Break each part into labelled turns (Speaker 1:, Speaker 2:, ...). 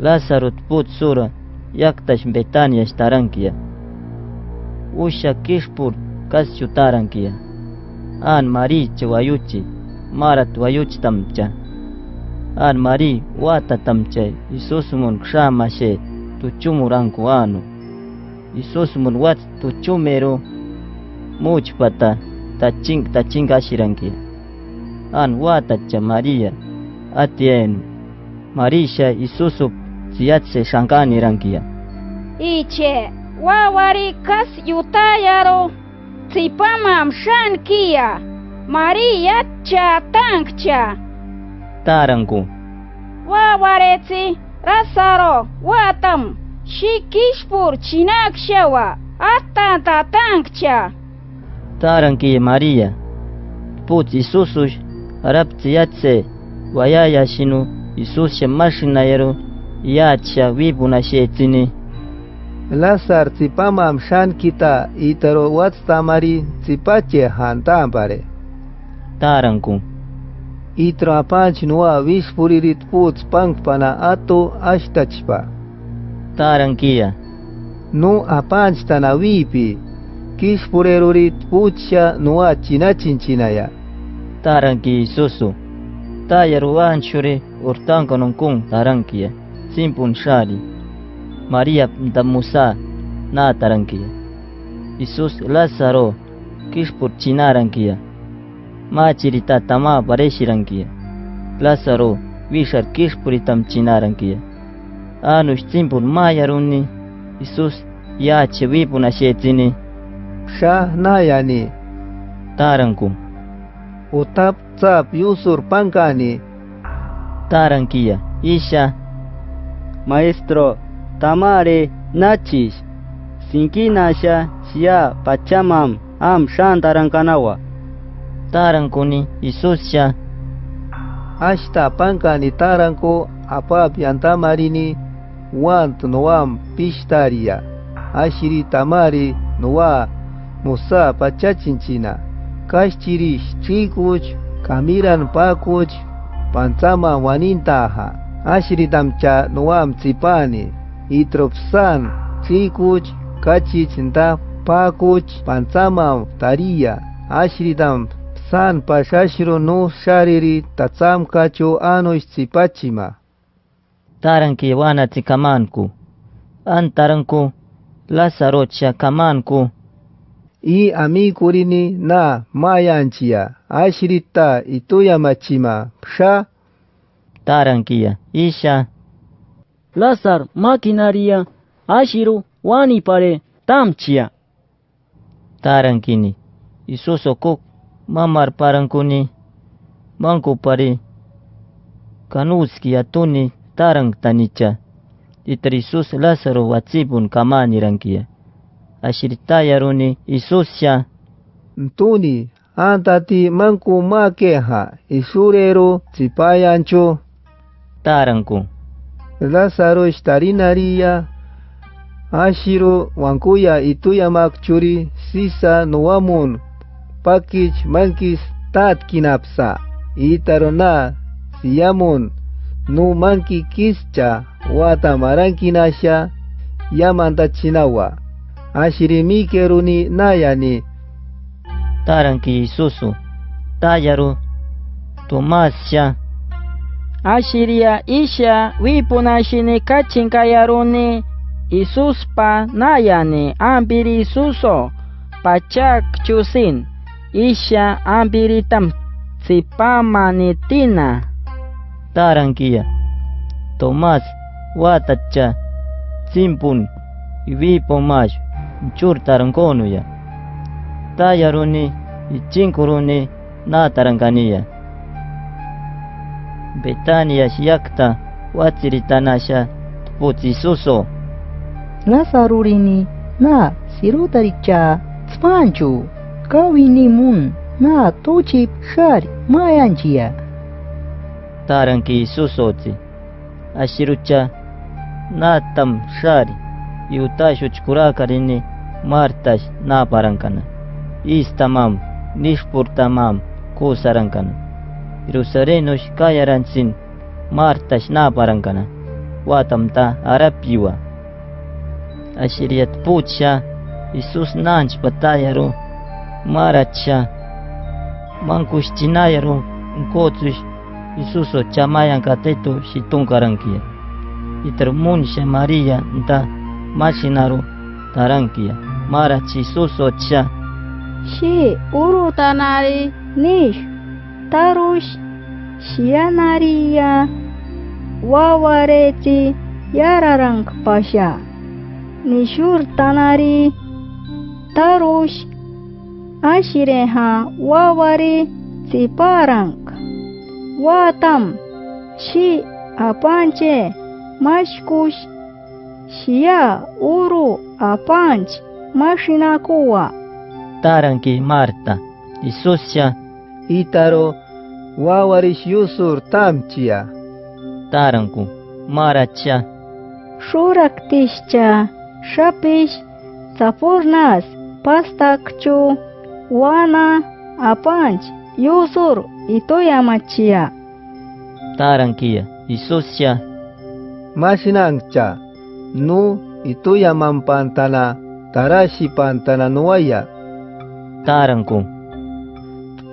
Speaker 1: Lázaro tput sura yaktash Betania tarankia. Usha kishpur kaschu tarankia. An Mari chewayuchi, Marat wayuch tamcha. An Mari wata tamcha, Isusmun kshamashe, tuchumuranku anu. Isusmun wat tuchumero, muchpata, taching ashirankia. An wata cha Maria, atienu. Marisha Isusup siatse shankani rankia.
Speaker 2: Iche, wawari kas yutayaro, tsipamam shankia, Maria cha tankcha.
Speaker 1: Taranku.
Speaker 2: Wawareci, rasaro, watam, shikishpur chinakshawa, atanta tankcha.
Speaker 1: Taranki Maria. Put Isusush, araptsiatse, wayaya shinu, Isus mashinayero, yacha vipuna shetini.
Speaker 3: Lazar tsipamam shan kita itaro watstamari tsipache hantampare.
Speaker 1: Taranku.
Speaker 3: Itro apanch nuwa vishpuririt puts pankpana ato ashtachpa.
Speaker 1: Tarankia.
Speaker 3: Nu apanch tana vipi. Kishpurerurit putsha nuwa chinachinchinaya.
Speaker 1: Taranki Isusu. Tayaruan shure urtankononkun tarankia. Simpun shari. Maria Damusa na tarankia. Isus Lázaro kishpur chinarankia. Machirita tama pareshirankia. Lázaro vishar kishpuritam chinarankia. Anush simpun mayaruni. Isus yache vipuna shetini.
Speaker 3: Shah nayani.
Speaker 1: Taranku.
Speaker 3: Utap tsap yusur pankani.
Speaker 1: Tarankia. Isha.
Speaker 4: Maestro, tamare nachis. Sinkinasha sia pachamam am shantarankanawa.
Speaker 1: Tarankuni Isusha.
Speaker 3: Ashta pankani taranko apap yantamarini want noam pishtaria. Ashiri tamari noa musa pachachinchina. Kashchirish chikuch kamiran pakuch pansama wanintaha. Ashiri tamcha noam tsipani. Itropsan chikuch kachichinta pakuch pansama taria. Ashiri tam san pashashiro no shariri tatsam kacho anosh tsipachima.
Speaker 1: Taranki wana tsikamanku. Antaranku Lázaro kamanku.
Speaker 3: I amikurini na mayanchia. Ashirita ituyamachima. Psha.
Speaker 1: Tarankia. Isha.
Speaker 4: Lázaro maquinaria ashiru wani pare tamchia.
Speaker 1: Tarankini. Isusokuk mamar parankuni. Manku pare. Kanuski atuni tarang tanicha. Itrisus Lázaro watsipun kamani rankia. Ashiritayaruni Isusya.
Speaker 3: Mtuni antati manku makeha isurero tsipayancho.
Speaker 1: Taranku.
Speaker 3: Lázaro ishtarinaria. Ashiro wankuya ituyamak churi sisa nuamun. Pakich mankis tat kinapsa. Itarona siyamun. Nu manki kischa wata marankinasha yamanta chinawa. Ashirimi keruni nayani.
Speaker 1: Taranki Isusu. Tayaru. Tomasya.
Speaker 4: Ashiria isha wipunashini kachinkayaruni Isuspa nayani ambiri Isuso pachak chusin. Isha ambiritam tsipamanitina.
Speaker 1: Tarankia. Tomás watacha. Simpun. Vipomash. Chur tarankonuya. Tayaruni. Ichinkuruni. Na tarankaniya. Betania yakta. Watsiritanasha. Putsisuso.
Speaker 5: Lazarurini na sirutaricha tspanchu. Kawini mun na tochip shari mayanchia.
Speaker 1: Taranki Isusoti. Ashirucha. Natam shari. Yutashuch kurakarini. Martash na parankana. Istamam. Nishpurtamam. Kusarankana. Irusarenush kayaransin. Martash na parankana. watamta arapiwa. Ashiriat pucha Isus nanch patayaru maracha mankush chinayaru nkotsush Isuso chamayan katetu shitunkarankia. Itar munsha Maria nta mashinaru tarankia. Marachi Isuso cha
Speaker 2: Shi urutanari nish tarush shianaria wawareti yararang pasha nishur tanari tarush ashireha wawari tsiparang watam shi apanche mashkush shia uru apanch mashinakuwa.
Speaker 1: taranki Marta. Isuscha
Speaker 3: Itaro wawarish yusur tamchia.
Speaker 1: taranku maracha
Speaker 2: Shuraktischa shapish zapurnas pastakchu wana apanch yusur itoyamachia.
Speaker 1: tarankia. Isuscha
Speaker 3: Mashinangcha nu ituyaman pantana tarashi pantana nuaya.
Speaker 1: taranku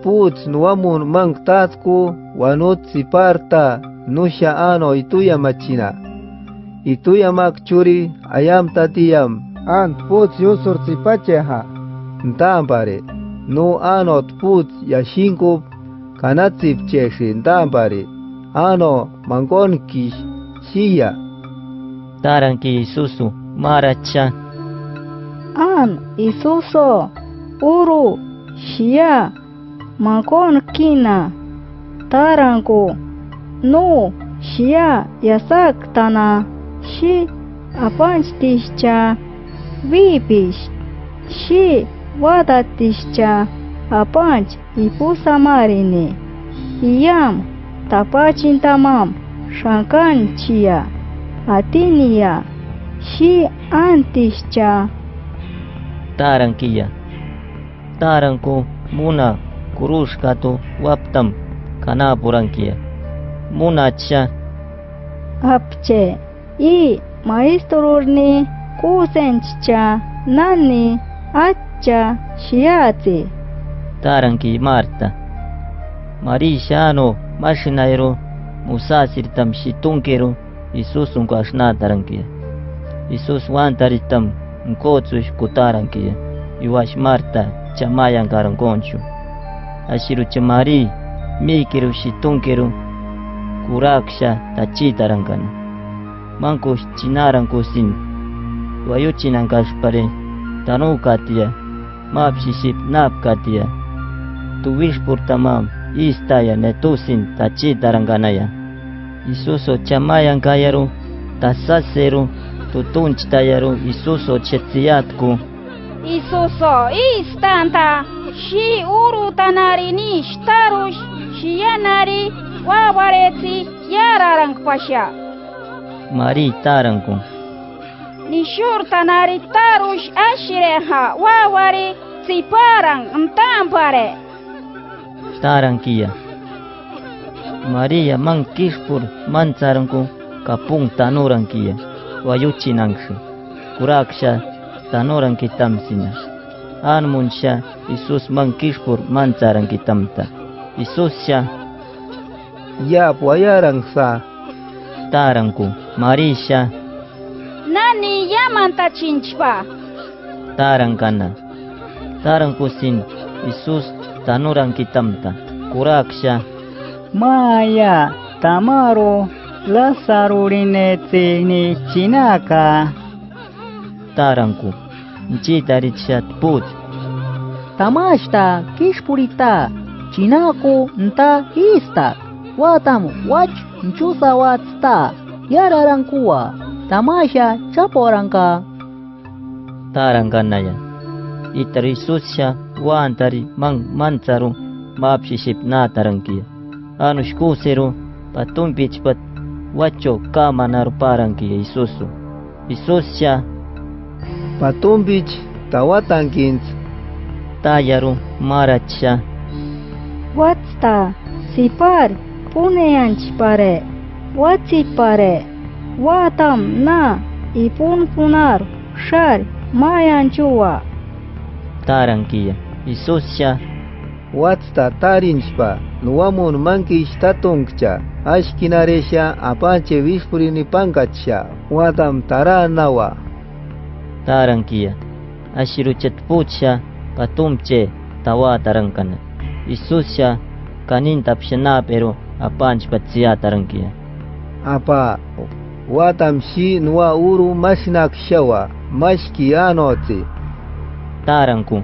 Speaker 3: Puts nuamun mang tatku wanut siparta nusha ano ituyamachina. Ituyamak churi ayam tatiyam ant puts yusur sipacheha. Ntampare nu anot puts yashinkub kanatsip cheshi ntampare ano mangonkish shiya.
Speaker 1: taranki Isusu maracha
Speaker 2: An isuso uru shia makon kina taranku nu shia yasak tana shi apanchtischa vipish shi wadatischa apanch ipusamarini iyam tapachintamam shankanchia atinia shi antischa.
Speaker 1: tarankia. taranku muna kurushkatu waptam kanapurankia. Munacha
Speaker 2: apche i maestrurni kusenchcha nani acha shiatsi.
Speaker 1: taranki Marta. Marishano mashinairo musasirtam shitunkeru Isusun kashna tarankia. Isus wantaritam nkotsush kutarankia. Iwash Marta chamayan karankonchu. Ashiru chamari mikiru shitunkeru kuraksha tachitarankana. Mankush chinarankusin wayuchinankashpare tanukatia mapshiship napkatia. Tuwishpurtamam istaya netusin tachitarankanaya. Isuso chamayan kayaru tasaseru tutunchtayaru Isuso chetsiatku.
Speaker 2: Isuso istanta shi urutanari nish tarush shiyanari wawareti yararang pasha.
Speaker 1: Mari taranku
Speaker 2: Nishurtanari tarush ashireha wawari tsiparang ntampare.
Speaker 1: tarankia. Maria mankishpur mancharanku kapung tanurankia. Wayuchinangshu kuraksha tanuranki tamsina. Anmunsha Isus mankishpur mancharanki tamta. Isuscha
Speaker 3: Ya puayarang sa.
Speaker 1: taranku Marisha
Speaker 2: Nani yamanta chinchpa.
Speaker 1: tarankana. taranku sin Isus tanuranki tamta. Kuraksha
Speaker 4: Maya tamaro lasarurinetsi ni chinaka.
Speaker 1: taranku nchitarishat put.
Speaker 5: Tamashta kishpurita chinako nta istak. Watam wach nchusa watsta yararankua tamasha chaporanka.
Speaker 1: tarankanaya. Itari Isuscha wantari mancharu mapshiship na tarankia. Anushkuseru patumpichpat wacho kamanaru parankia Isusu. Isuscha
Speaker 3: Patumbich tawatankins.
Speaker 1: tayaru maracha
Speaker 2: Watsta sipar puneanchpare watsipare watam na ipun punar shar mayanchua.
Speaker 1: Tarankia. Isusha.
Speaker 3: Watsta tarinchpa nuwamun manki ishtatungcha ashkinaresha apanche wishpurini pankacha watam taranawa.
Speaker 1: Tarankia. Ashiruchat pucha patumche tawa tarankana. Isusha kanin tapshana pero apanch patsia tarankia.
Speaker 3: Apa watam shi nuwa uru mashnak shawa mashki anotsi.
Speaker 1: Taranku.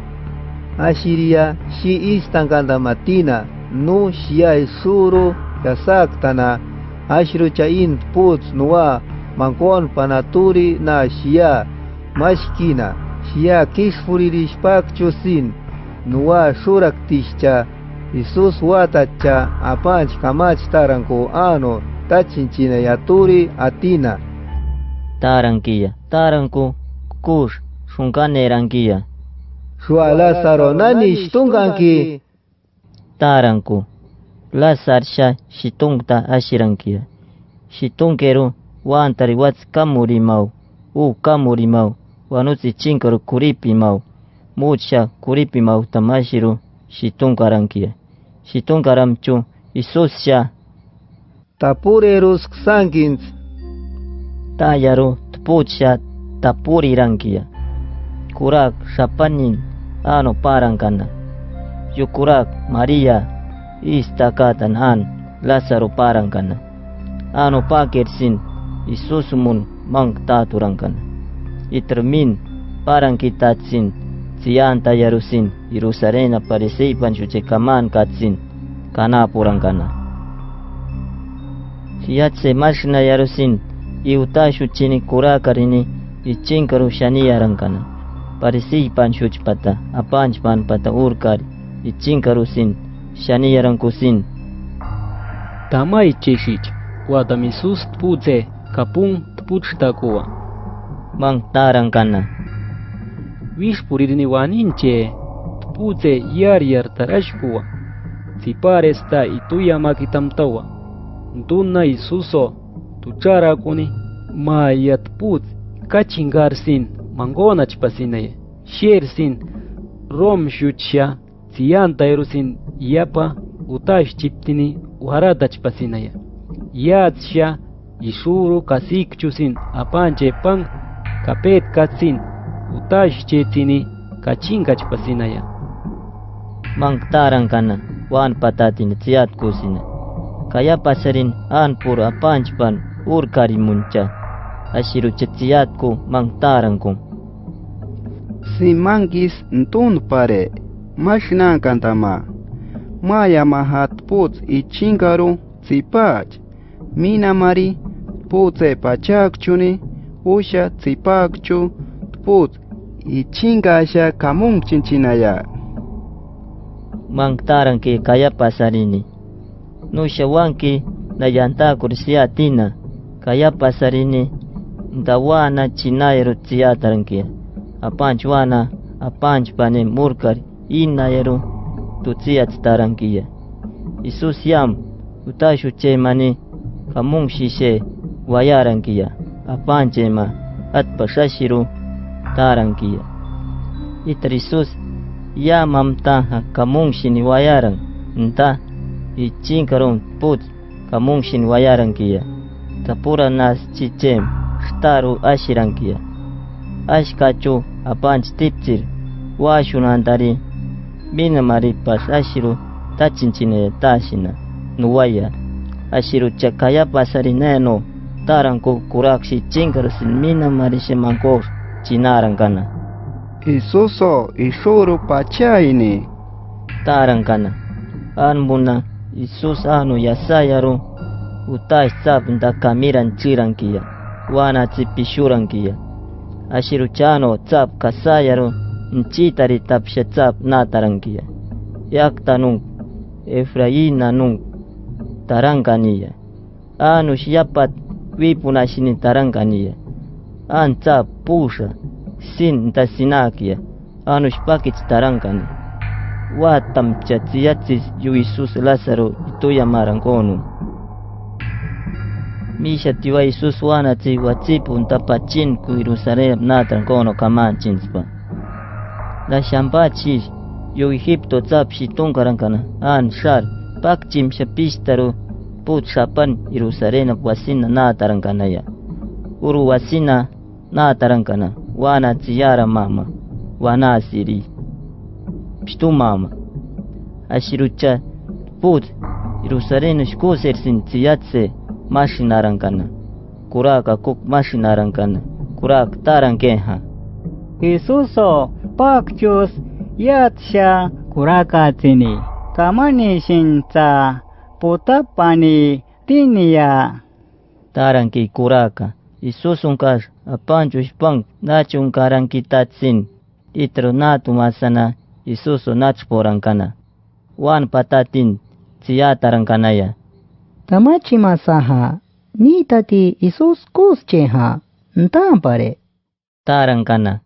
Speaker 3: Ashiria shi istankanda matina nu shia isuru yasaktana ashrucha int puts nuwa mankon panaturi na shia mashkina shia kishfuririshpak chusin nuwa shurak tishcha Isus watacha apanch kamach taranku ano tachinchina yaturi atina.
Speaker 1: Tarankia. Taranku kush shunkane rankia.
Speaker 3: Shua Lázaro nani shtunganki.
Speaker 1: Taranku. Lazarsha shitungta ashirankia. Shitunkeru wantari wats kamurimau. Kamurimau. Wanutsi chinkaru kuripimau. Mucha kuripimau tamashiru shitunkarankia. Shitunkaramchu Isusha.
Speaker 3: Tapurerus xankins.
Speaker 1: Tayaru tpucha tapurirankia. Kurak shapanin ano parankana. Yukurak Maria istakatan an Lazaro parankana. Ano pakersin Isusumun mang taturankana. Itermin parankitatsin siyan tayarusin Jerusalem aparecei panchuche kaman katsin kanapurankana. Siyatse mashna yarusin iutashu chini kurakarini ichinkaru shaniyarankana. Parecei panchuch pata apanch pan pata urkari ichinkarusin shaniyarankusin.
Speaker 6: Tamai cheshich watam Isus tpuze kapun tpuchtakuwa.
Speaker 1: Mang tarankana.
Speaker 6: Wishpurirni waninche tpuze yar tarashkuwa. Ziparesta ituya makitamtawa. Duna Isuso tucharakuni mayat putz kachingarsin mangona chpasinaya. Shersin rom shutsha ziyanta erusin yapa utash chiptini uharata chpasinaya. Yatsha ishuru kasikchusin apanche pan kapet katsin utash chetini kachinga chpasinaya.
Speaker 1: Mang tarankana wan patatin tsiat kusina. Kaya pasarin anpur apanchpan urkari muncha. Ashiru chetsiatku mang taranku.
Speaker 7: Si mangis ntun pare mashnan kantama. Maya mahat puts y chingaru tsipach. Mina mari putse pachakchuni usha tsipakchu puts y chingasha kamung chinchinaya.
Speaker 1: Mang taranki kaya pasarini. Nushawanki nayanta kursiatina. Kaya pasarini dawana chinayeru tsiatarankia. Apanchwana apanchpane murkar inayeru tutsiat tarankia. Isus yam utashu chemani kamung shishe wayarankia. Apanchema atpashashiru tarankia. Itrisus yamam taha kamung shini wayarang nta ichinkarun put kamung shin wayarankia. Tapura nas chichem shtaru ashirankia. Ashkachu apanch tipchir washunantari minamari pas ashiru tachinchine tashina nuwaya. Ashiru chakaya pasarineno taranku kurakshi chinkarusin minamari shemankor chinarankana.
Speaker 7: Isuso ishuru pachaini.
Speaker 1: Tarankana anbuna Isus anu yasayaru utash tsap nda kamiran chirankia wana tsipishurankia. Ashiru chano tsap kasayaru nchitari tapsha tsap natarankia. Yaktanung Efraina nung tarankania. Anu yapat wipunashini tarankania. An tsap pusha sin ntasinakia. Anu shpakich tarankani. Watam chatsiatsis yu Isus Lázaro ituya marankonu. Misha tiwa Isus wana ti watsipun tapachin ku Jerusalem natran kono kamanchinspa. La shampachi yo Egipto tsapshi tunkarankana an shar pakchim shapistaro put shapan Jerusalem wasina natarankana ya. Uru wasina natarankana wana tiyara mama wana asiri. Pishtu mama. Ashirucha put Jerusalem shkusersin tiyatse mashinaarankana kuraka kuk mashinaarankana kurak tarankeha.
Speaker 4: Jesuso pakchus yatsha kurakatini kamanishincha potapani tinia
Speaker 1: Taranki kuraka Isusunkas apancho ispang nachunkarankitatsin itro natu masana Isuso nachporankana wan patatin tsiyatarankanaya.
Speaker 5: Tamachi masaha ni tati Isus kuscheha ntampare.
Speaker 1: Tarankana